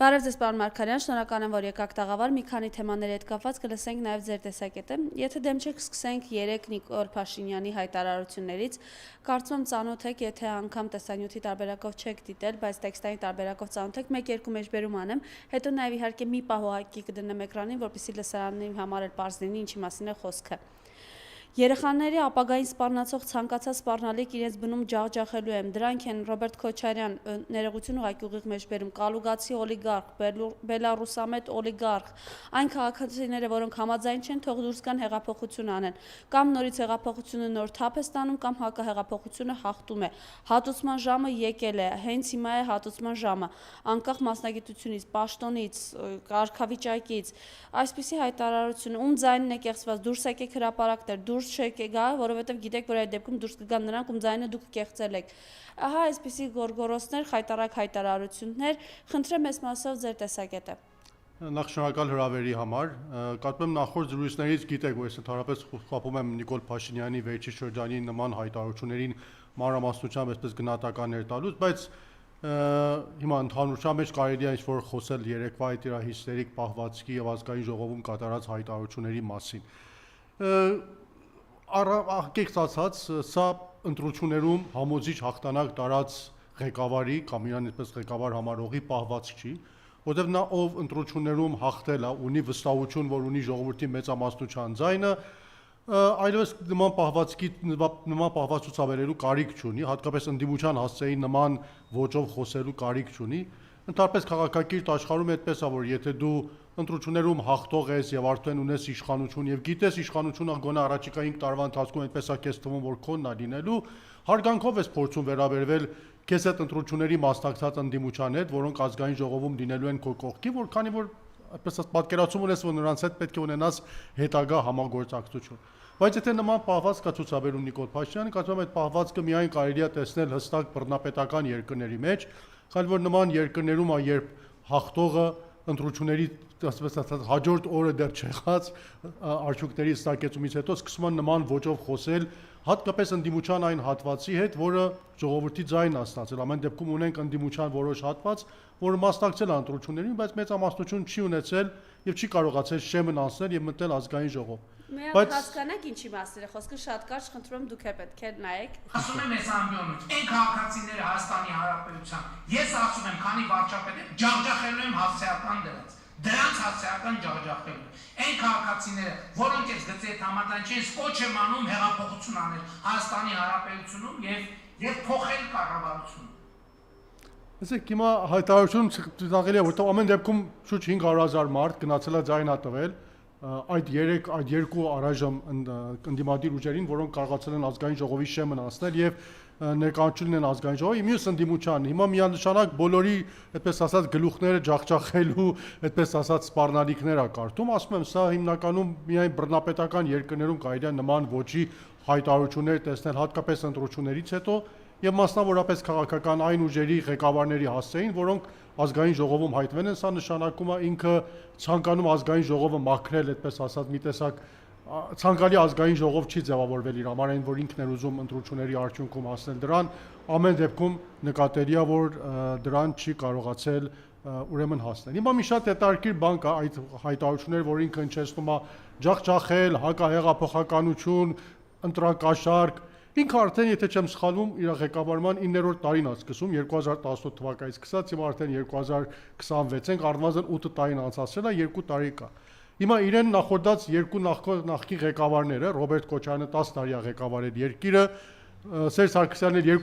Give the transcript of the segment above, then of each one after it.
Բարև ձեզ, պարոն Մարգարյան, շնորհակալ եմ, որ եկաք տաղավար, մի քանի թեմաների հետ կապված կլսենք նաև ձեր տեսակետը։ Եթե դեմ չեք, սկսենք 3 Նիկոլ Փաշինյանի հայտարարություններից։ Կարծում եմ ծանոթ եք, եթե անգամ տեսանյութի տարբերակով չեք դիտել, բայց տեքստային տարբերակով ծանոթ եք, 1-2 մեջբերում անեմ, հետո նաև իհարկե մի պահ ուղղակի կդնեմ էկրանին, որպեսզի լսարանի համար էլ պարզ լինի ինչի մասին է խոսքը։ Երեխաների ապագային սպառնացող ցանկացած սպառնալիք իրենց բնում ջախջախելու եմ, դրանք են Ռոբերտ Քոչարյան, ներողություն ուղղակի ուղիղ մեջբերում, կալուգացի օլիգարխ, բելարուսամետ օլիգարխ, այն քաղաքացիները, որոնք համաձայն չեն, թող դուրս գան հեղափոխություն անեն, կամ նորից հեղափոխությունը նոր թափ է ստանում, կամ հակահեղափոխությունը հաղթում է, հատուցման ժամը եկել է, հենց հիմա է հատուցման ժամը, անկախ մասնագիտությունից, պաշտոնից, կարգավիճակից, այսպիսի հայտարարություն, ում ձայնն է կեղծված, դուրս եկեք հրապարակներ, դուրս չեք գա, որովհետև գիտեք, որ այդ դեպքում դուրս կգան նրանք, ում ձայնը դուք կեղծել եք։ Ահա այսպիսի գորգորոսներ, խայտառակ հայտարարություններ, խնդրեմ այս մասով ձեր տեսակետը։ Նախ շնորհակալ հրավերի համար, կարծում եմ նախորդ զրույցներից գիտեք, որ ես ընդհանրապես խապում եմ Նիկոլ Փաշինյանի վերջի շրջանի նման հայտարարություններին մանրամասնությամբ այսպես գնահատականներ տալուց, բայց հիմա ընդհանրության մեջ կարելի է ինչ-որ խոսել երեկվա այդ իր հիստերիկ պահվածքի եւ ազգային ժողովում կատարած հայտարարությունների մասին։ Ահկեքս ասած, սա ընտրություններում համոզիչ հաղթանակ տարած ղեկավարի կամ իրան այսպես ղեկավար համարողի պահվածք չի, որտեղ նա ով ընտրություններում հաղթել է, ունի վստահություն, որ ունի ժողովրդի մեծամասնության ձայնը, այլևս նման պահված ցուցաբերելու կարիք չունի, հատկապես ընդդիմության հասցեի նման ոճով խոսելու կարիք չունի։ Ընդհանրապես քաղաքակիրթ աշխարհում այդպես է, որ եթե դու ընտրություններում հաղթող ես եւ արդեն ունես իշխանություն եւ գիտես իշխանությունը գոնե առաջիկա 5 տարվա ընթացքում այդպես է քեզ թվում, որ քոնն է լինելու, հարգանքով ես փորձում վերաբերվել քեզ այդ ընտրությունների մասնակցած ընդդիմության հետ, որոնք ազգային ժողովում լինելու են քո կողքի, որքանի որ այդպես պատկերացում ունես, որ նրանց հետ պետք է ունենաս հետագա համագործակցություն։ Բայց եթե նման պահվածք կա ցուցաբերում Նիկոլ Փաշինյանը, կարծում եմ այդ պահվածքը միայն կարելի է տեսնել հստակ բռնապետական երկրների մեջ, քանի որ նման երկրներում երբ հաղթողը ընտրությունների հաջորդ օրը դեռ չեղած արդյունքների ստակեցումից հետո սկսում են նման ոճով խոսել, հատկապես ընդդիմության այն հատվածի հետ, որը ժողովրդի ձայնն է ստացել։ Ամեն դեպքում ունենք ընդդիմության որոշ հատված, որը մասնակցել է ընտրություններին, բայց մեծամասնություն չի ունեցել եւ չի կարողացել շեմն անցնել եւ մտնել ազգային ժողով։ Բայց հասկանաք ինչի մասին է խոսքը, շատ կարճ խնդրում դուք է պետք է նայեք։ Ասում եմ այս ամբիոնից, այն քաղաքացիները Հայաստանի Հանրապետության, ես ասում եմ, քանի վարչապետ եմ, ջախջախելու եմ հասցեական դրանց։ Դրանց հասցեական ջախջախելու։ Այն քաղաքացիները, որոնք այս գծի հետ համաձայն չեն, կոչ եմ անում հեղափոխություն անել Հայաստանի Հանրապետությունում եւ փոխել կառավարությունը։ Ասեք, հիմա հայտարարությունում ցուցակել է, որտեղ ամեն դեպքում շուրջ 500,000 մարդ գնացել է ձայն տվել այդ երկու առայժմ ընդդիմադիր ուժերին, որոնք կարողացել են ազգային ժողովի շեմն անցնել եւ ներկայացնել են ազգային ժողովի մյուս ընդդիմության։ Հիմա միանշանակ բոլորի, այդպես ասած, գլուխները ջախջախելու, այդպես ասած, սպառնալիքներ է կարդում, ասում եմ, սա հիմնականում միայն բռնապետական երկրներում կարելի է նման ոճի հայտարարություններ տեսնել, հատկապես ընտրություններից հետո եւ մասնավորապես քաղաքական այն ուժերի ղեկավարների հասցեին, որոնք ազգային ժողովում հայտնվել են, սա նշանակում է ինքը ցանկանում ազգային ժողովը մաքրել, այդպես ասած, մի տեսակ ցանկալի ազգային ժողով չի ձևավորվել իր համար, այն որ ինքն էր ուզում ընտրությունների արդյունքում հասնել դրան, ամեն դեպքում նկատելի է, որ դրան չի կարողացել ուրեմն հասնել։ Հիմա մի շատ հետաքրքիր բան կա այդ հայտարարությունները, որ ինքը հնչեցնում է ջախջախել, հակահեղափոխականություն, ընտրակաշարք, ինքը արդեն, եթե չեմ սխալվում, իր ղեկավարման 9-րդ տարին է սկսում, 2018 թվականից սկսած, հիմա արդեն 2026 ենք, առնվազն 8 տարին անցածել է, 2 տարի կա։ Հիմա իրեն նախորդած երկու նախկին ղեկավարները, Ռոբերտ Քոչարյանը 10 տարի է ղեկավարել երկիրը, Սերժ Սարգսյանն էլ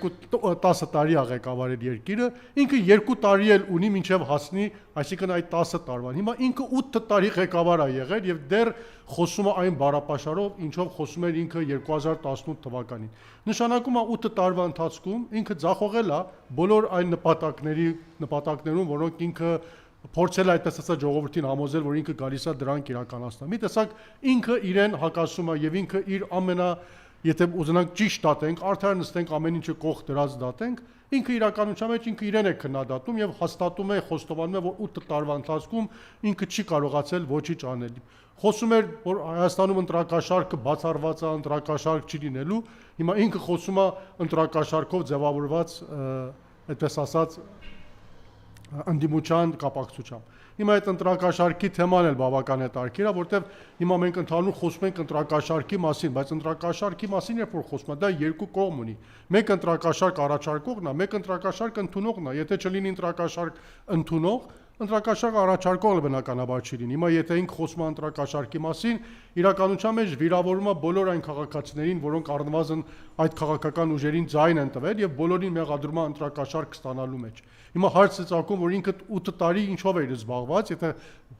10 տարի է ղեկավարել երկիրը, ինքը 2 տարի էլ ունի մինչև հասնի, այսինքն այդ 10 տարվան։ Հիմա ինքը 8 տարի ղեկավար է եղել եւ դեռ խոսում է այն բառապաշարով, ինչով խոսում էր ինքը 2018 թվականին։ Նշանակում է 8 տարվա ընթացքում ինքը ձախողել է բոլոր այն նպատակներում, որոնք ինքը փորձել է այդպես ասած ժողովրդին համոզել, որ ինքը գալիս է դրանք իրականացնել։ Մի տեսակ ինքը իրեն հակասում է եւ ինքը իր եթե ուզենանք ճիշտ դատենք, արդար նստենք ամեն ինչը կողք դրած դատենք, ինքը իրականության մեջ ինքը իրեն է քննադատում եւ հաստատում է, խոստովանում է, որ 8 տարվա ընթացքում ինքը չի կարողացել ոչինչ անել։ Խոսում էր, որ Հայաստանում ընտրակաշարքը բացառված է, ընտրակաշարք չի լինելու, հիմա ինքը խոսում է ընտրակաշարքով ձևավորված, այդպես ասած, ընդդիմության կապակցությամբ։ Հիմա այդ ընտրակաշարքի թեման էլ բավական հետաքրքիր է, որտեղ հիմա մենք ընդհանուր խոսում ենք ընտրակաշարքի մասին, բայց ընտրակաշարքի մասին երբ որ խոսում ենք, դա երկու կողմ ունի։ Մեկ ընտրակաշարք առաջարկողն է, մեկ ընտրակաշարք ընդունողն է։ Եթե չլինի ընտրակաշարք ընդունող, ընտրակաշարք առաջարկողը բնականաբար չի լինի։ Հիմա եթե ինք խոսում ենք ընտրակաշարքի մասին, իրականության մեջ վիրավորում է բոլոր այն քաղաքացիներին, որոնք առնվազն այդ քաղաքական ուժերին ձայն են տվել եւ բոլորին մեղադրում է ընտրակաշարք ստանալու մեջ։ Հիմա հարցը ցակում, որ ինքը 8 տարի ինչով էր զբաղված, եթե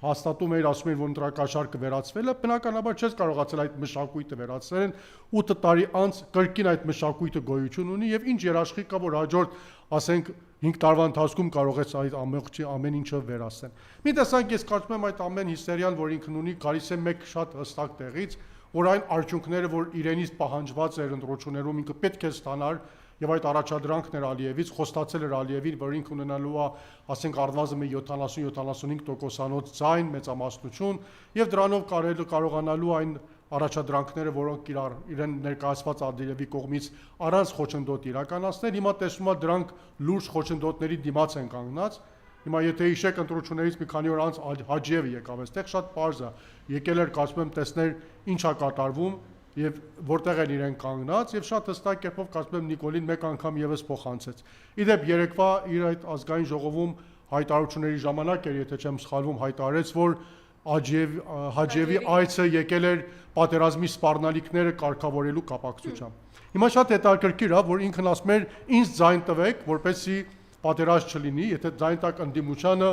հաստատում էր, ասում էր, որ ընտրակաշարքը վերացվել է, բնականաբար չես կարողացել այդ մշակույթը վերացնել, 8 տարի անց կրկին այդ մշակույթը գոյություն ունի եւ ինչ երաշխիք կա, որ հաջորդ, ասենք, 5 տարվա ընթացքում կարող ես այդ ամեն ինչը վերացնել։ Մի տեսանք, ես կարծում եմ այդ ամեն հիստերիան, որ ինքն ունի, գալիս է մեկ շատ հստակ տեղից, որ այն արդյունքները, որ իրենից պահանջված էր ընտրություններում, ինքը պետք է ստանար եւ այդ առաջադրանքն էր Ալիևից, խոստացել էր Ալիևին, որ ինքը ունենալու է, ասենք, առնվազն 70-75%-անոց ձայն, մեծամասնություն, եւ դրանով կարողանալու այն առաջադրանքները, որոնք իրեն ներկայացված Ալիևի կողմից առանց խոչընդոտ իրականացնել, հիմա տեսնում է դրանք լուրջ խոչընդոտների դիմաց են կանգնած։ Հիմա եթե հիշեք ընտրություններից մի քանի օր անց Հաջիևը եկավ այստեղ, շատ պարզ է, եկել էր, կարծում եմ, տեսներ ինչ է կատարվում եւ որտեղ են իրեն կանգնած եւ շատ հստակ կերպով կարծում եմ Նիկոլին մեկ անգամ եւս փոխանցեց։ Իդեպ երեկվա իր այդ ազգային ժողովում հայտարարությունների ժամանակ էր, եթե չեմ սխալվում, հայտարարեց, որ Հաջիևի այցը եկել էր պատերազմի սպառնալիքները կարգավորելու կապակցությամբ։ Հիմա շատ հետաքրքիր է, որ ինքն ասում էր, ինձ ձայն տվեք, որպեսզի պատերազմ չլինի, եթե ձայն տակ ընդդիմությանը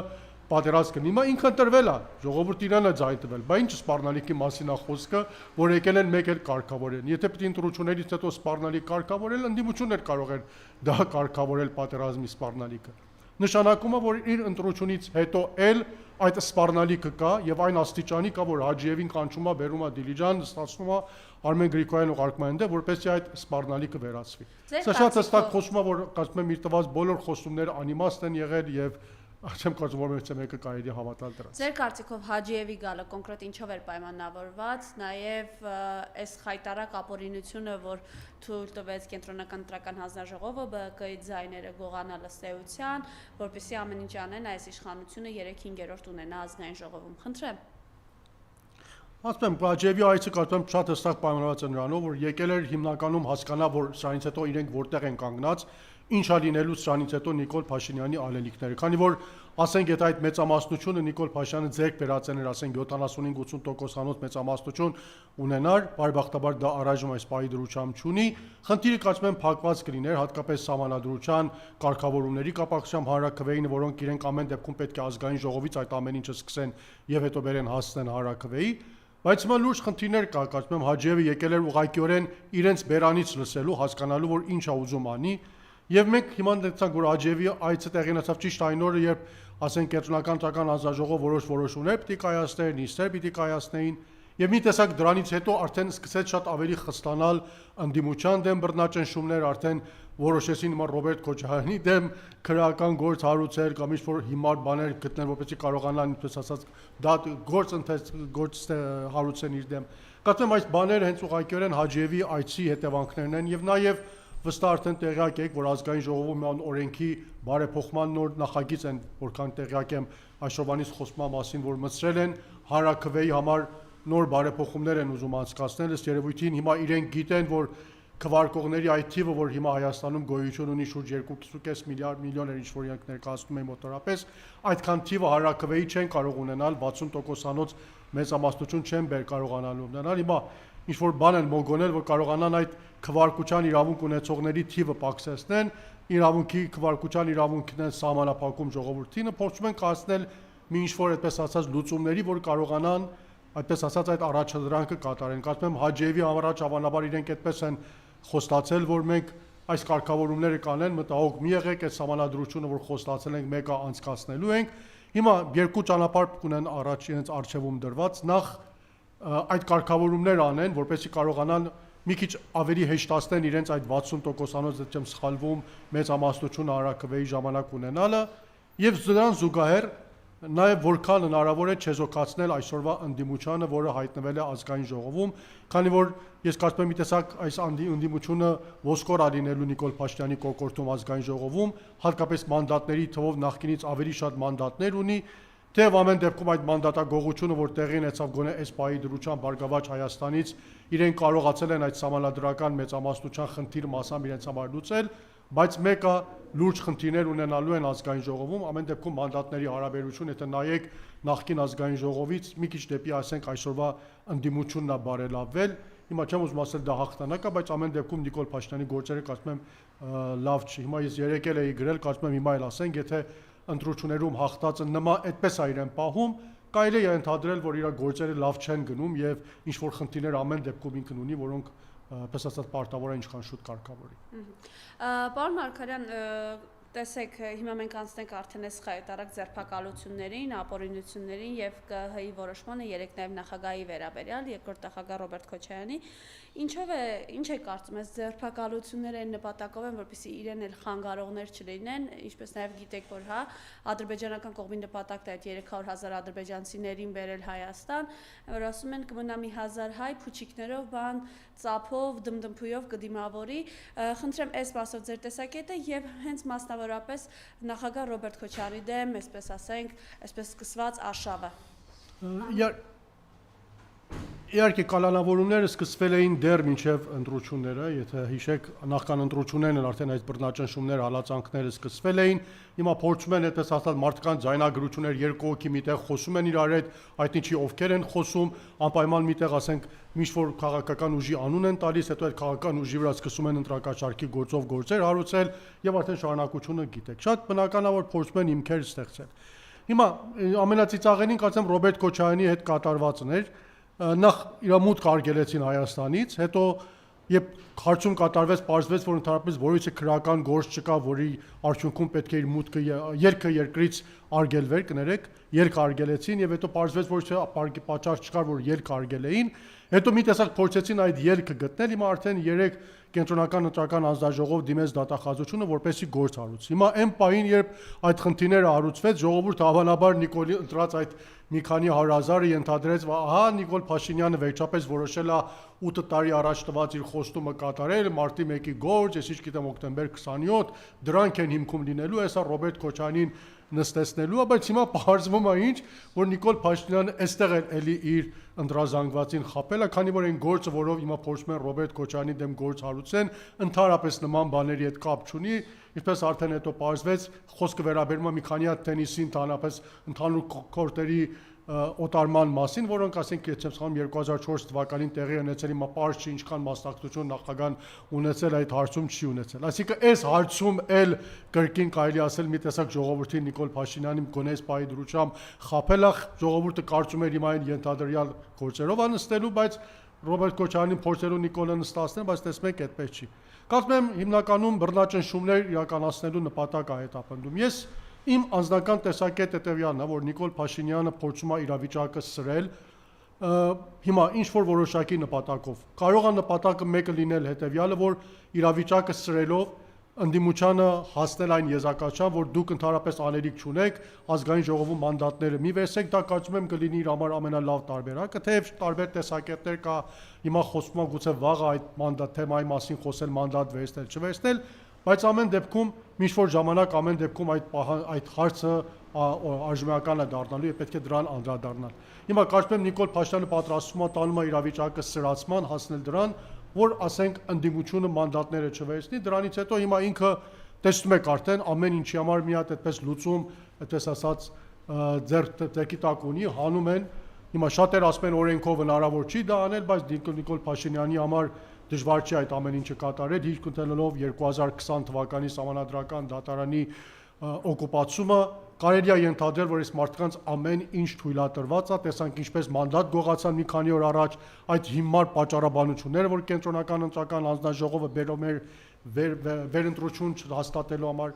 պատերազմ կլինի։ Հիմա ինքը ընտրվել է, ժողովուրդը իրան է ձայն տվել, բայց ինչ սպառնալիքի մասին է խոսքը, որ եկել են մեկ էլ կարգավորեն։ Եթե պիտի ընտրություններից հետո սպառնալիք կարգավորել, ընդդիմությունն էր կարող էր դա կարգավորել պատերազմի սպառնալիքը։ Նշանակում է, որ իր ընտրությունից հետո էլ այդ սպառնալիքը կա եւ այն աստիճանի կա, որ Հաջիևին կանչում է, բերում է Դիլիջան, ստացվում է Արմեն Գրիգորյան ուղարկում են դե, որպեսզի այդ սպառնալիքը վերացվի։ Սա շատ հստակ խոսում է, որ կարծում եմ իր տված բոլոր խոսումները անիմաստ են եղել եւ չեմ կարծում, որ մեծ մեկը կարելի հավատալ դրան։ Ձեր կարծիքով Հաջիևի գալը կոնկրետ ինչով էր պայմանավորված, նաև այս խայտարակ ապօրինությունը, որ թույլ տվեց Կենտրոնական ընտրական հանձնաժողովը ԲԿ-ի ձայները գողանալ ըստ էության, որպեսզի ամեն ինչ անեն այս իշխանությունը 3/5 ունենա ազգային ժողովում։ Խնդրեմ։ Ասում եմ, Հաջիևի այցը կարծում եմ շատ հստակ պայմանավորված է նրանով, որ եկել էր հիմնականում հասկանա, որ սրանից հետո իրենք որտեղ են կանգնած, ինչ է լինելու սրանից հետո Նիկոլ Փաշինյանի ալելիքները, քանի որ ասենք եթե այդ մեծամասնությունը Նիկոլ Փաշինյանը ձեռք բերածներ, ասենք 75-80%-անոց մեծամասնություն ունենար, բարեբախտաբար դա առայժմ այս պահի դրությամբ չունի, խնդիրը կարծում եմ փակված կլիներ, հատկապես սահմանադրության կարգավորումների կապակցությամբ հանրաքվեին, որոնք իրենք ամեն դեպքում պետք է ազգային ժողովից այդ ամեն ինչը սկսեն եւ հետո բերեն հասցնեն հանրաքվեի, բայց հիմա լուրջ խնդիրներ կա, կարծում եմ Հաջիևը եկել էր ուղղակիորեն իրենց բերանից լսելու, հասկանալու, որ ինչ է ուզում անի, եւ մենք հիմա դեպցանք, որ Հաջիևի այցը տեղի ունեցավ ճիշտ այն օրը, երբ ասենք Կենտրոնական ընտրական հանձնաժողովը որոշ որոշումներ պիտի կայացներ, նիստեր պիտի կայացնեին, եւ մի տեսակ դրանից հետո արդեն սկսեց շատ ավելի խստանալ ընդդիմության դեմ բռնաճնշումներ, արդեն որոշեցին հիմա Ռոբերտ Քոչարյանի դեմ քրեական գործ հարուցել կամ ինչ-որ հիմար բաներ գտնել, որպեսզի կարողանան, ինչպես ասած, դա գործ հարուցեն իր դեմ։ Կարծում եմ այս բաները հենց ուղղակիորեն Հաջիևի այցի հետևանքներն են եւ նաեւ վստահ արդեն տեղյակ եք, որ ազգային ժողովում մի օրենքի բարեփոխման նոր նախագիծ են, որքան տեղյակ եմ Աշովանից խոսման մասին, որ մտցրել են հանրաքվեի համար նոր բարեփոխումներ են ուզում անցկացնել, ըստ երևույթին հիմա իրենք գիտեն, որ քվարկողների այդ թիվը, որ հիմա Հայաստանում գոյություն ունի շուրջ 2.5 միլիոն էր, ինչ որ իրենք ներկայացնում են մոտորապես, այդքան թիվը հանրաքվեի չեն կարող ունենալ, 60%-անոց մեծամասնություն չեն կարողանալու ունենալ։ Հիմա ինչ որ բան են մոգոնել, որ կարողանան այդ քվարկության իրավունք ունեցողների թիվը պակսեցնեն, իրավունքի քվարկության իրավունքն են սահմանափակում ժողովրդին, փորձում են կայացնել մի ինչ որ այդպես ասած լուծումների, որ կարողանան այդպես ասած այդ առաջադրանքը կատարեն։ Կարծում եմ Հաջիևի առաջ հավանաբար իրենք այդպես են խոստացել, որ մենք այս կարգավորումները կանեն, մտահոգ մի եղեք, այդ սահմանադրությունը, որ խոստացել ենք, մեկը անցկացնելու ենք։ Հիմա երկու ճանապարհ կունեն առաջ իրենց արժևում դրված, նախ այդ կարգավորումներ անեն, որպեսզի կարողանան մի քիչ ավելի հեշտացնեն իրենց այդ 60%-անոց, եթե չեմ սխալվում, մեծամասնություն հանրաքվեի ժամանակ ունենալը, եւ դրան զուգահեռ նաև որքան հնարավոր է չեզոքացնել այսօրվա ընդդիմությանը, որը հայտնվել է ազգային ժողովում, քանի որ ես կարծում եմ մի տեսակ այս ընդդիմությունը ոսկոր ա լինելու Նիկոլ Փաշինյանի կոկորդում ազգային ժողովում, հատկապես մանդատների թվով նախկինից ավելի շատ մանդատներ ունի, թեև ամեն դեպքում այդ մանդատագողությունը, որ տեղի ունեցավ գոնե այս պահի դրությամբ Բարգավաճ Հայաստանից, իրենք կարողացել են այդ սահմանադրական մեծամասնության խնդիրը մասամբ իրենց համար լուծել, բայց մեկը լուրջ խնդիրներ ունենալու են ազգային ժողովում, ամեն դեպքում մանդատների հարաբերություն, եթե նայեք նախկին ազգային ժողովից մի քիչ դեպի ասենք այսօրվա ընդդիմությունն է բարելավվել, հիմա չեմ ուզում ասել դա հաղթանակ է, բայց ամեն դեպքում Նիկոլ Փաշինյանի գործերը կարծում եմ լավ չի, հիմա ես երեկ էլ էի գրել, կարծում եմ հիմա էլ ասենք, եթե ընտրություններում հաղթածը նման այդպես է իրեն պահում, կարելի է ենթադրել, որ իր գործերը լավ չեն գնում եւ ինչ որ խնդիրներ ամեն դեպքում ինքն ունի, որոնք պես ասած պարտավոր է ինչքան շուտ կարգավորի։ Պարոն Մարգարյան, տեսեք, հիմա մենք անցնենք արդեն այս խայտարակ ձերբակալություններին, ապօրինություններին եւ ԿՀ-ի որոշմանը երեք նաեւ նախագահի վերաբերյալ, երկրորդ նախագահ Ռոբերտ Քոչարյանի, ինչ է կարծում ես ձերբակալությունները այն նպատակով են, որպեսզի իրեն էլ խանգարողներ չլինեն, ինչպես նաեւ գիտեք, որ հա ադրբեջանական կողմի նպատակն է այդ 300,000 ադրբեջանցիներին բերել Հայաստան, որ ասում են կմնա մի 1000 հայ փուչիկներով բան ծափով, դմդմփույով կդիմավորի, խնդրեմ այս մասով ձեր տեսակետը եւ հենց մասնավորապես նախագահ Ռոբերտ Քոչարյանի դեմ, այսպես ասենք, այսպես սկսված արշավը։ Իհարկե կալանավորումները սկսվել էին դեռ մինչև ընտրությունները, եթե հիշեք, նախքան ընտրություններն էլ արդեն այս բռնաճնշումները, հալածանքները սկսվել էին, հիմա փորձում են այդպես ասած մարդկանց ձայնագրություններ երկու հոգի միտեղ խոսում են իրար հետ, այդ ինչի ովքեր են խոսում, անպայման միտեղ ասենք ինչ-որ քաղաքական ուժի անուն են տալիս, հետո այդ քաղաքական ուժի վրա սկսում են ընտրակաշառքի գործով գործեր հարուցել եւ արդեն շարունակությունը գիտեք։ Շատ բնական է, որ փորձում են հիմքեր ստեղծել։ Հիմա ամենածիծաղենին կարծեմ Ռոբերտ Քոչարյանի հետ կատարվածն էր, նախ իր մուտք արգելեցին Հայաստանից, հետո երբ հարցում կատարվեց, պարզվեց, որ ընդհանրապես որևէ քրական գործ չկա, որի արդյունքում պետք է իր մուտքը ելքը երկրից արգելվեր, կներեք, ելք արգելեցին եւ հետո պարզվեց, որ պատճառ չկար, որ ելք արգելեին, հետո մի տեսակ փորձեցին այդ ելքը գտնել, հիմա արդեն 3 կենտրոնական ընտրական անձնաժողով դիմեց դատախազությունը, որպեսզի գործ հարուցի։ Հիմա այն պահին, երբ այդ խնդիրները հարուցվեց, ժողովուրդը հավանաբար Նիկոլի ընտրած այդ մի քանի 100,000-ը ենթադրեց, ահա Նիկոլ Փաշինյանը վերջապես որոշել է 8 տարի առաջ տված իր խոստումը կատարել, մարտի 1-ի գործ, ես ինչ գիտեմ օկտեմբեր 27, դրանք են հիմքում լինելու, հեսա Ռոբերտ Քոչարյանին նստեցնելու, բայց հիմա պարզվում է ինչ, որ Նիկոլ Փաշինյանը այստեղ էլ էլի իր ընտրազանգվածին խապել է, քանի որ այն գործը, որով հիմա փորձում են Ռոբերտ Քոչարյանի դեմ գործ հարուցեն, ընդհանրապես նման բաների հետ կապ չունի, ինչպես արդեն հետո պարզվեց, խոսքը վերաբերում է մի քանի հատ տենիսի ընդհանրապես ընդհանուր կորտերի օտարման մասին, որոնք ասենք եթե չեմ սխալվում 2004 թվականին տեղի ունեցել, հիմա պարզ չի ինչքան մասնակցություն նախագահան ունեցել այդ հարցում չի ունեցել։ Այսինքն այս հարցում էլ կրկին կարելի ասել մի տեսակ ժողովրդի Նիկոլ Փաշինյանի գոնե սպայի դրությամբ խապել է, ժողովուրդը կարծում էր հիմա այն ենթադրյալ գործերով անստելու, բայց Ռոբերտ Քոչարյանին փորձելու Նիկոլը նստացնել, բայց տեսնում եք այդպես չի։ Կարծում եմ հիմնականում բռնաճնշումներ իրականացնելու նպատակ է հետապնդում։ Ես իմ անձնական տեսակետը հետևյալն է, որ Նիկոլ Փաշինյանը փորձում է իրավիճակը սրել հիմա ինչ որ որոշակի նպատակով։ Կարող է նպատակը մեկը լինել հետևյալը, որ իրավիճակը սրելով ընդդիմությանը հասնել այն եզրակացության, որ դուք ընդհանրապես անելիք չունեք, ազգային ժողովում մանդատները մի վերցեք, դա կարծում եմ կլինի իր համար ամենալավ տարբերակը, թեև տարբեր տեսակետներ կա, հիմա խոսվում է գուցե վաղը այդ մանդատ թեմայի մասին խոսել, մանդատ վերցնել, չվերցնել, բայց ամեն դեպքում ինչ որ ժամանակ ամեն դեպքում այդ հարցը արժանական է դառնալու եւ պետք է դրան անդրադառնալ։ Հիմա կարծում եմ Նիկոլ Փաշինյանը պատրաստվում է տանում է իրավիճակը սրացման, հասնել դրան, որ ասենք ընդդիմությունը մանդատները չվերցնի, դրանից հետո հիմա ինքը տեսնում եք արդեն ամեն ինչի համար մի հատ այդպես լուծում, այդպես ասած ձեռքի տակ ունի, հանում են։ Հիմա շատեր ասում են օրենքով հնարավոր չի դա անել, բայց Նիկոլ Փաշինյանի համար դժվար չի այդ ամեն ինչը կատարել, հիմք ունենալով 2020 թվականի սահմանադրական դատարանի օկուպացումը, կարելի է ենթադրել, որ այս մարդկանց ամեն ինչ թույլատրված է, տեսանք ինչպես մանդատ գողացան մի քանի օր առաջ, այդ հիմար պատճառաբանությունները, որ կենտրոնական ընտրական անձնաժողովը բերում էր վերընտրություն հաստատելու համար,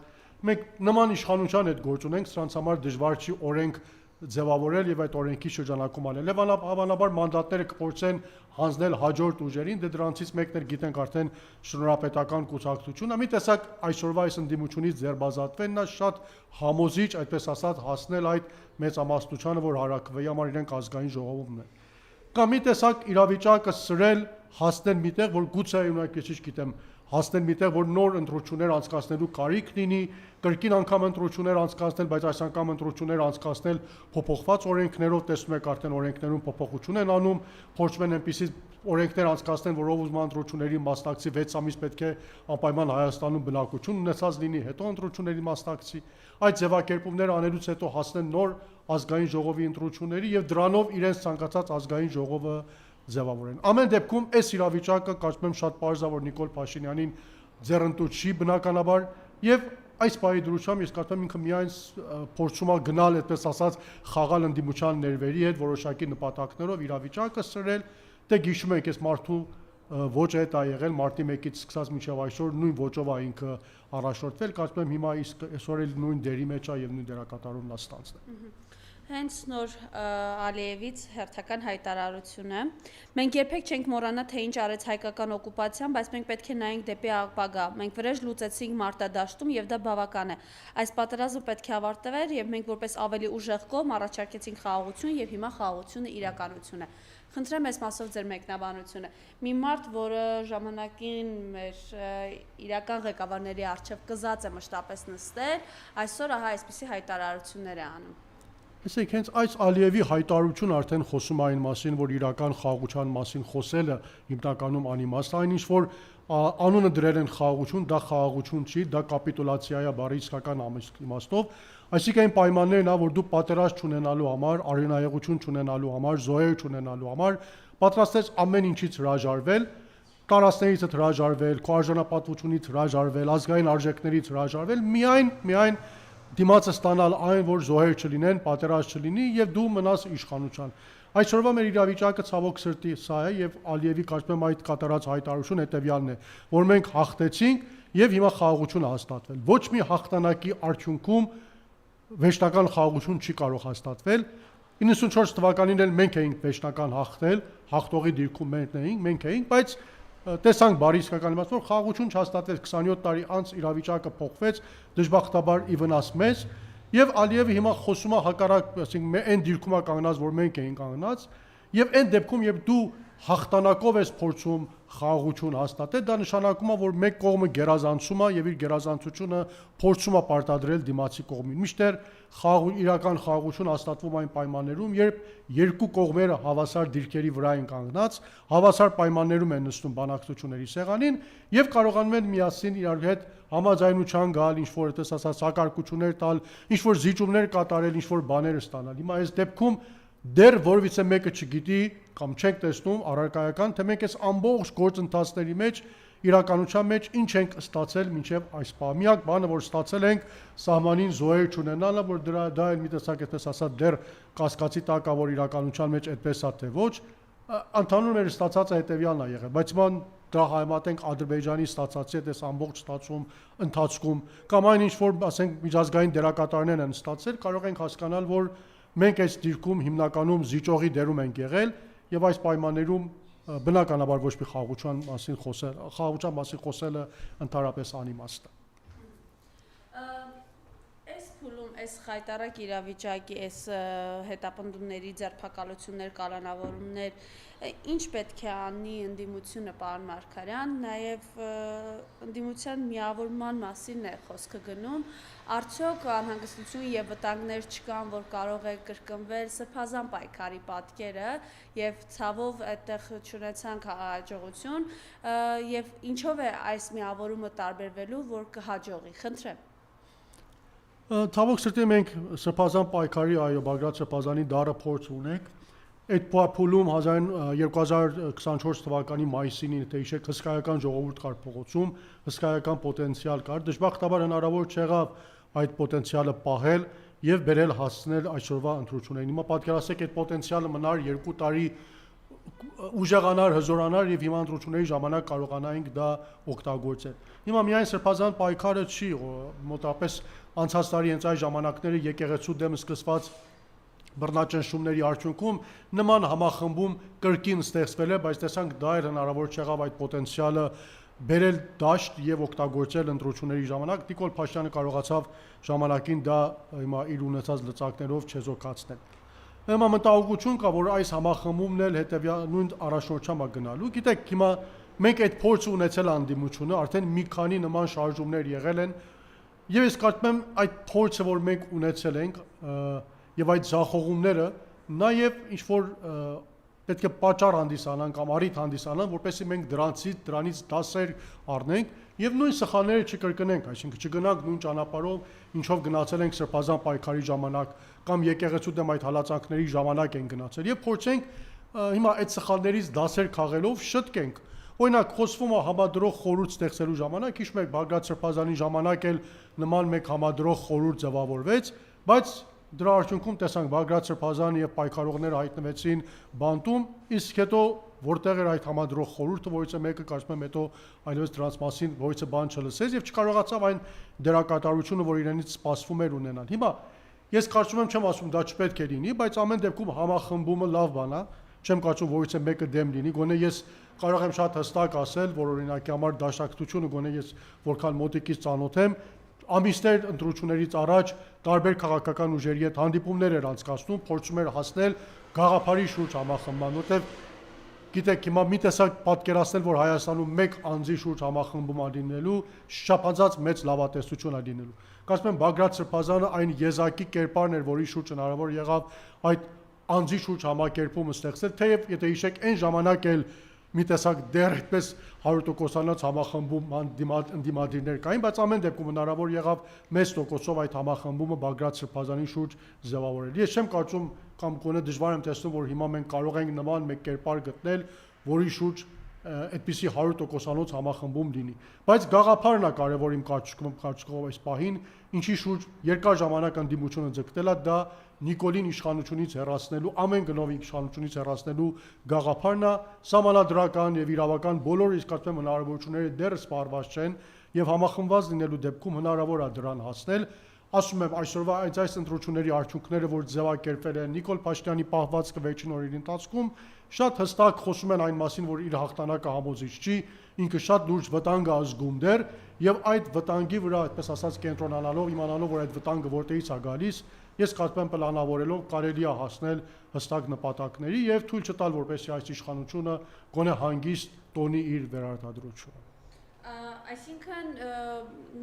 մենք նման իշխանության հետ գործ ունենք, սրանց համար դժվար չի օրենք ձևավորել եւ այդ օրենքի շրջանակում անել։ Եվ հավանաբար մանդատները կփորձեն հանձնել հաջորդ ուժերին, դե դրանցից մեկն էլ գիտենք արդեն շնորհապետական կուսակցությունը, մի տեսակ այսօրվա այս ընդդիմությունից ձերբազատվեն, նա շատ համոզիչ, այդպես ասած, հասնել այդ մեծամասնությանը, որ հարակվեի համար իրենք ազգային ժողովում են։ Կամ մի տեսակ իրավիճակը սրել, հասնել միտեղ, որ գուցե ունենա քիչ գիտեմ, հասնել միտեղ, որ նոր ընտրություններ անցկացնելու կարիք լինի, կրկին անգամ ընտրություններ անցկացնել, բայց այս անգամ ընտրություններ անցկացնել փոփոխված օրենքներով, տեսնում եք արդեն օրենքներում փոփոխություն են անում, փորձում են այնպիսի օրենքներ անցկացնել, որով ուզում ընտրությունների մասնակցի 6 ամիս պետք է անպայման Հայաստանում բնակություն ունեցած լինի, հետո ընտրությունների մասնակցի, այդ ձևակերպումները անելուց հետո հասնեն նոր ազգային ժողովի ընտրությունների եւ դրանով իրենց ցանկացած ազգային ժողովը ձևավորեն։ Ամեն դեպքում այս իրավիճակը կարծում եմ շատ պարզ է, որ Նիկոլ Փաշինյանին ձեռնտու չի բնականաբար եւ այս պահի դրությամբ ես կարծում եմ ինքը միայն փորձում է գնալ, այդպես ասած, խաղալ ընդդիմության ներվերի հետ որոշակի նպատակներով իրավիճակը սրել, դե գիշում եք այս մարդու ոճը դա եղել մարտի 1-ից սկսած մինչև այսօր նույն ոճով է ինքը առաջորդվել, կարծում եմ հիմա իսկ այսօր էլ նույն դերի մեջ է եւ նույն դերակատարումն է ստանձնել։ Հենց նոր Ալիևից հերթական հայտարարությունը։ Մենք երբեք չենք մոռանա, թե ինչ արեց հայկական օկուպացիան, բայց մենք պետք է նայենք դեպի ապագա։ Մենք վրեժ լուծեցինք մարտադաշտում եւ դա բավական է։ Այս պատերազմը պետք է ավարտվեր եւ մենք որպես ավելի ուժեղ կողմ առաջարկեցինք խաղաղություն եւ հիմա խաղաղությունը իրականություն է։ Խնդրեմ այս մասով ձեր մեկնաբանությունը։ Մի մարդ, որը ժամանակին մեր իրական ղեկավարների առջև կզած է մշտապես նստել, այսօր ահա այսպիսի հայտարարություններ է անում։ Այսինքն հենց այս Ալիևի հայտարարությունը արդեն խոսում է այն մասին, որ իրական խաղաղության մասին խոսելը հիմնականում անիմաստ է, այն ինչ որ անունը դրել են խաղաղություն, դա խաղաղություն չի, դա կապիտուլացիա է բառի իսկական իմաստով, այսինքն այն պայմաններն է, որ դու պատերազմ չունենալու համար, արյունահեղություն չունենալու համար, զոհեր չունենալու համար պատրաստես ամեն ինչից հրաժարվել, տարածքներից հրաժարվել, քո արժանապատվությունից հրաժարվել, ազգային արժեքներից հրաժարվել, միայն դիմացը ստանալ այն, որ զոհեր չլինեն, պատերազմ չլինի եւ դու մնաս իշխանության։ Այսօրվա մեր իրավիճակը ցավոք սրտի սա է եւ Ալիևի կարծում եմ այդ կատարած հայտարարությունը հետեւյալն է, որ մենք հաղթեցինք եւ հիմա խաղաղություն է հաստատվել։ Ոչ մի հաղթանակի արդյունքում վերջնական խաղաղություն չի կարող հաստատվել։ 94 թվականին էլ մենք էինք վերջնական հաղթել, հաղթողի դիրքում մենք էինք, բայց տեսանք բարի իսկական իմաստով, որ խաղաղություն չհաստատվեց 27 տարի անց իրավիճակը փոխվեց, դժբախտաբար ի վնաս մեզ, եւ Ալիևը հիմա խոսում է հակառակ, ասենք այն դիրքում է կանգնած, որ մենք էինք կանգնած, եւ այն դեպքում, երբ դու հաղթանակով ես փորձում խաղաղություն հաստատել, դա նշանակում է, որ մեկ կողմը գերազանցում է եւ իր գերազանցությունը փորձում է պարտադրել դիմացի կողմին։ Միշտեր իրական խաղաղություն հաստատվում այն պայմաններում, երբ երկու կողմերը հավասար դիրքերի վրա են կանգնած, հավասար պայմաններում են նստում բանակցությունների սեղանին եւ կարողանում են միասին իրար հետ համաձայնության գալ, ինչ որ այդպես ասած հակարկություններ տալ, ինչ որ զիջումներ կատարել, ինչ որ բաներ ստանալ։ Հիմա այս դեպքում դեռ որևիցե մեկը չգիտի կամ չենք տեսնում առարկայական, թե մենք այս ամբողջ գործընթացների մեջ իրականության մեջ ինչ ենք ստացել մինչև այս բանը։ Միակ բանը, որ ստացել ենք սահմանին զոհեր չունենալը, որ դա էլ մի տեսակ այդպես ասած դեռ կասկածի տակ է, որ իրականության մեջ այդպես է թե ոչ, ընդհանուր մեր ստացածը հետևյալն է եղել, բայց ման դա համեմատենք Ադրբեջանի ստացածի հետ այս ամբողջ ստացում ընթացքում կամ այն ինչ որ ասենք միջազգային դերակատարներն են ստացել, կարող ենք հասկանալ, որ մենք այս դիրքում հիմնականում զիջողի դերում ենք եղել եւ այս պայմաններում բնականաբար ոչ մի խաղաղության մասին խոսելը ընդհանրապես անիմաստ է։ Այս փուլում այս խայտարակ իրավիճակի, այս հետապնդումների, ձերբակալություններ, կալանավորումներ, ինչ պետք է անի ընդդիմությունը, պարոն Մարգարյան, նաև ընդդիմության միավորման մասին է խոսքը գնում, արդյոք անհանգստություն եւ վտանգներ չկան, որ կարող է կրկնվել սրբազան պայքարի պատկերը եւ ցավով այդտեղ չունեցանք հաջողություն եւ ինչով է այս միավորումը տարբերվելու, որ կհաջողի, խնդրեմ։ Ցավոք սրտի մենք սրբազան պայքարի, այո, Բագրատ Սրբազանի դառը փորձ ունենք։ Այդ փուլում 2024 թվականի մայիսին, եթե հիշեք, հսկայական ժողովուրդ կար փողոցում, հսկայական պոտենցիալ կար։ Դժբախտաբար հնարավոր չեղավ այդ պոտենցիալը պահել եւ բերել հասցնել այսօրվա ընտրություններին։ Հիմա պատկերացրեք, այդ պոտենցիալը մնար 2 տարի ուժեղանար, հզորանար եւ հիմա ընտրությունների ժամանակ կարողանայինք դա օգտագործել։ Հիմա միայն սրբազան պայքարը չի, մոտավորապես անցած տարի հենց այս ժամանակները եկեղեցու դեմ սկսված բռնաճնշումների արդյունքում նման համախմբում կրկին ստեղծվել է, բայց տեսանք դա էլ հնարավոր չեղավ այդ պոտենցիալը բերել դաշտ եւ օգտագործել ընտրությունների ժամանակ։ Նիկոլ Փաշինյանը կարողացավ ժամանակին դա հիմա իր ունեցած լծակներով չեզոքացնել։ Հիմա մտահոգություն կա, որ այս համախմբումն էլ հետեւյալ նույն առաջնորդությամբ է գնալու։ Գիտեք, հիմա մենք այդ փորձը ունեցել անդիմությունը, արդեն մի քանի նման շարժումներ եղել են, եւ ես կարծում եմ այդ փորձը, որ մենք ունեցել ենք, եւ այդ զախողումները նաեւ ինչ որ պետք է պատճառ հանդիսանան կամ առիթ հանդիսանան, որպեսզի մենք դրանից դասեր առնենք եւ նույն սխալները չկրկնենք, այսինքն չգնանք նույն ճանապարհով, ինչով գնացել ենք Սրբազան պայքարի ժամանակ կամ եկեղեցու դեմ այդ հալածանքների ժամանակ են գնացել եւ փորձենք հիմա այդ սխալներից դասեր քաղելով շտկենք։ Օրինակ խոսվում է համադրող խորհուրդ ստեղծելու ժամանակ, հիշում եք Բագրատ Սրբազանի ժամանակ էլ նման մեկ համադրող խորհուրդ ձևավորվեց, բայց դրա արդյունքում տեսանք Բագրատ Սրբազանը եւ պայքարողները հայտնվեցին բանտում, իսկ հետո որտեղ էր այդ համադրող խորհուրդը, որից մեկը կարծում եմ հետո այլևս դրանց մասին որից բան չլսեց եւ չկարողացավ այն դերակատարությունը, որ իրենից սպասվում էր ունենալ։ Հիմա ես կարծում եմ, չեմ ասում դա չպետք է լինի, բայց ամեն դեպքում համախմբումը լավ բան է, չեմ կարծում որից մեկը դեմ լինի, գոնե ես կարող եմ շատ հստակ ասել, որ օրինակի համար դաշնակցությունը գոնե ես որքան մոտիկից ծանոթ եմ, ամիսներ ընտրություններից առաջ տարբեր քաղաքական ուժերի հետ հանդիպումներ էր անցկացնում, փորձում էր հասնել գաղափարի շուրջ համախմբման, որտեղ գիտեք, հիմա մի տեսակ պատկերացնել, որ Հայաստանում մեկ անձի շուրջ համախմբում ալինելու շփոթված մեծ լավատեսություն ալինելու։ Կարծում եմ Բագրատ Սրբազանը այն եզակի կերպարն էր, որի շուրջ հնարավոր եղավ այդ անձի շուրջ համակերպումը ստեղծել, թեև եթե հիշեք, այն ժամանակ էլ մի տեսակ դեռ այդպես 100%-անոց համախմբում ընդդիմադիրներ կային, բայց ամեն դեպքում հնարավոր եղավ մեծ տոկոսով այդ համախմբումը Բագրատ Սրբազանի շուրջ ձևավորել։ Ես չեմ կարծում կամ գոնե դժվար եմ տեսնում, որ հիմա մենք կարող ենք նման մեկ կերպար գտնել, որի շուրջ այդպիսի 100%-անոց համախմբում լինի։ Բայց գաղափարն է կարևոր իմ կարծիքով այս պահին, ինչի շուրջ երկար ժամանակ ընդդիմությունը ձգտել է, դա Նիկոլին իշխանությունից հեռացնելու, ամեն գնով իշխանությունից հեռացնելու գաղափարն է, սահմանադրական եւ իրավական բոլոր իսկ կարծում եմ հնարավորությունները դեռ սպառված չեն եւ համախմբված լինելու դեպքում հնարավոր է դրան հասնել։ Ասում եմ այսօրվա այս ընտրությունների արդյունքները, որ ձևակերպվել են Նիկոլ Փաշինյանի պահվածքը վերջին օրերի ընթացքում, շատ հստակ խոսում են այն մասին, որ իր հաղթանակը համոզիչ չի, ինքը շատ լուրջ վտանգ է ազգում դեռ եւ այդ վտանգի վրա, այդպես ասած, կենտրոնանալով, իմանալով, որ այդ վտանգը որտեղից է գալիս, ես կարծում եմ պլանավորելով կարելի է հասնել հստակ նպատակների եւ թույլ չտալ, որպեսզի այս իշխանությունը գոնե հանգիստ տոնի իր վերարտադրությունը։ Այսինքն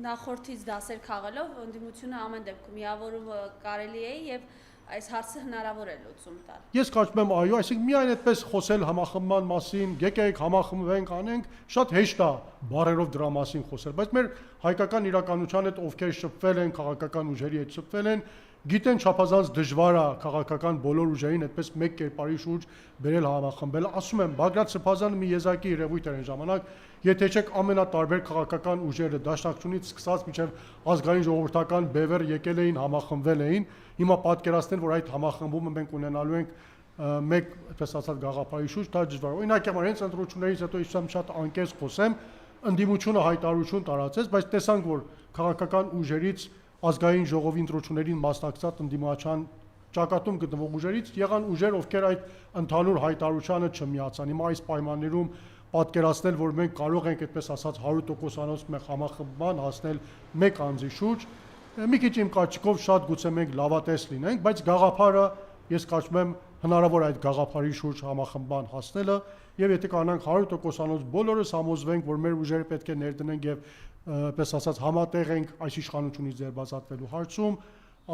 նախորդից դասեր քաղելով ընդդիմությունը ամեն դեպքում միավորում կարելի է եւ այս հարցը հնարավոր է լուծում տալ։ Ես կարծում եմ այո, այսինքն միայն այդպես խոսել համախմբման մասին, եկեք համախմբվենք, անենք, շատ հեշտ է բառերով դրա մասին խոսել, բայց մեր հայկական իրականության հետ ովքեր շփվել են, քաղաքական ուժերի հետ շփվել են, գիտեն չափազանց դժվար է քաղաքական բոլոր ուժերին այդպես մեկ կերպարի շուրջ բերել համախմբել։ Ասում եմ, Բագրատ Սրբազանը մի եզակի երևույթ էր այն ժամանակ, եթե չեք ամենատարբեր քաղաքական ուժերը դաշնակցությունից սկսած մինչև ազգային ժողովրդական բևեռ եկել էին, համախմբվել էին, հիմա պատկերացնել, որ այդ համախմբումը մենք ունենալու ենք մեկ, այդպես ասած, գաղափարի շուրջ, դա դժվար է։ Օրինակ, հենց ընտրություններից հետո իսկական շատ անկես խոսեմ, ընդդիմությունը հայտարարություն տարածեց, բայց տեսանք, որ քաղաքական ուժերից ազգային ժողովի ընտրություններին մասնակցած ընդդիմության ճակատում գտնվող ուժերից եղան ուժեր, ովքեր այդ ընդհանուր հայտարարությանը չմիացան։ Հիմա այս պայմաններում պատկերացնել, որ մենք կարող ենք այդպես ասած 100%-անոց մեկ համախմբման հասնել մեկ անձի շուրջ, մի քիչ իմ կարծիքով շատ գուցե մենք լավատես լինենք, բայց գաղափարը ես կարծում եմ հնարավոր է այդ գաղափարի շուրջ համախմբման հասնելը եւ եթե կանանք 100%-անոց բոլորս համոզվենք, որ մեր ուժերը պետք է ներդնենք եւ պես ասած համատեղ ենք այս իշխանությունից ձերբազատվելու հարցում,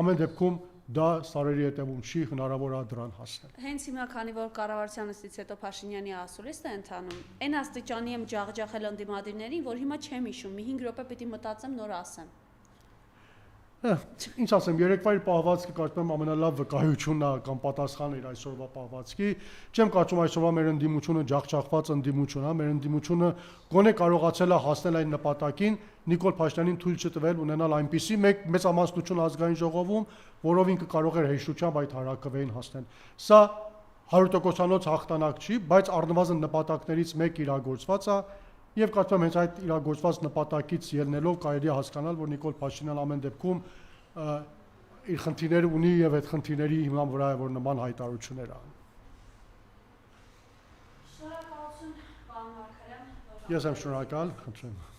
ամեն դեպքում դա սարերի հետևում չի, հնարավոր է դրան հասնել։ Հենց հիմա, քանի որ կառավարության նստից հետո Փաշինյանի ասուլիստ է ընթանում, այն աստիճանի եմ ջախջախել ընդդիմադիրներին, որ հիմա չեմ հիշում, մի 5 րոպե պիտի մտածեմ, նոր ասեմ։ Ինչ ասեմ, երեկվա իր պահվածքը կարծում եմ ամենալավ վկայությունն է կամ պատասխանը իր այսօրվա պահվածքի։ Չեմ կարծում այսօրվա մեր ընդդիմությունը ջախջախված ընդդիմություն է, մեր ընդդիմությունը գոնե կարողացել է հասնել այն նպատակին, Նիկոլ Փաշինյանին թույլ չտվել ունենալ այնպիսի մեկ մեծամասնություն ազգային ժողովում, որով ինքը կարող էր հեշտությամբ այդ հարակվեին հասնել։ Սա 100%-անոց հաղթանակ չի, բայց առնվազն նպատակներից մեկ իրագործված է եւ կարծում եմ հենց այդ իրագործված նպատակից ելնելով կարելի է հասկանալ, որ Նիկոլ Փաշինյանը ամեն դեպքում իր խնդիրները ունի եւ այդ խնդիրների հիման վրա է որ նման հայտարարություններ անում։ Շնորհակալություն, պարոն Մարգարյան։ Ես եմ շնորհակալ, խնդրեմ։